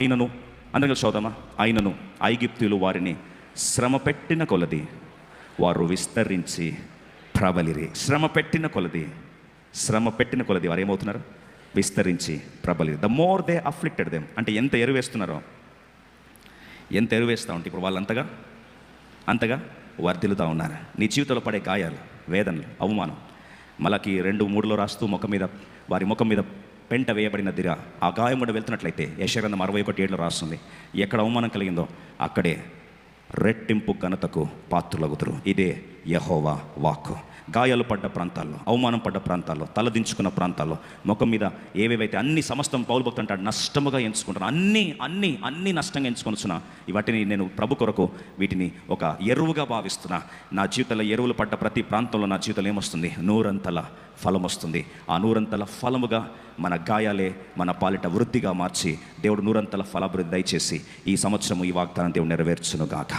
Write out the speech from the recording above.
అయినను అందరికీ చూద్దామా. అయినను ఐగుప్తీయులు వారిని శ్రమ పెట్టిన కొలది వారు విస్తరించి ప్రబలిరి. శ్రమ పెట్టిన కొలది వారు ఏమవుతున్నారు? విస్తరించి ప్రబలిరి. The more they afflicted them, అంటే ఎంత ఎరువేస్తున్నారో, ఎంత ఎరువేస్తూ ఉంటే ఇప్పుడు వాళ్ళు అంతగా వర్ధిల్లుతూ ఉన్నారు. నీ జీవితంలో పడే గాయాలు, వేదనలు, అవమానం, మలకి 2:3 రాస్తూ వారి ముఖం మీద పెంట వేయబడిన దిర, ఆ గాయం కూడా వెళ్తున్నట్లయితే యెషయా గ్రంథం 61:7 రాస్తుంది, ఎక్కడ అవమానం కలిగిందో అక్కడే రెట్టింపు ఘనతకు పాత్రులగుదురు. ఇదే యెహోవా వాక్కు. గాయాలు పడ్డ ప్రాంతాల్లో, అవమానం పడ్డ ప్రాంతాల్లో, తలదించుకున్న ప్రాంతాల్లో, ముఖం మీద ఏవేవైతే అన్ని సమస్తం పౌలు భక్తుడు అంటాడు నష్టముగా ఎంచుకుంటాను, అన్ని నష్టంగా ఎంచుకొనుచున్నా, వాటిని నేను ప్రభు కొరకు వీటిని ఒక ఎరువుగా భావిస్తున్నా. నా జీవితంలో ఎరువులు పడ్డ ప్రతి ప్రాంతంలో నా జీవితంలో ఏమొస్తుంది? 100 ఫలం వస్తుంది. ఆ 100 ఫలముగా మన గాయాలే మన పాలిట వృద్ధిగా మార్చి దేవుడు 100 ఫలాభివృద్ధి దయచేసి ఈ సంవత్సరము ఈ వాగ్దానం దేవుడు నెరవేర్చునుగాక.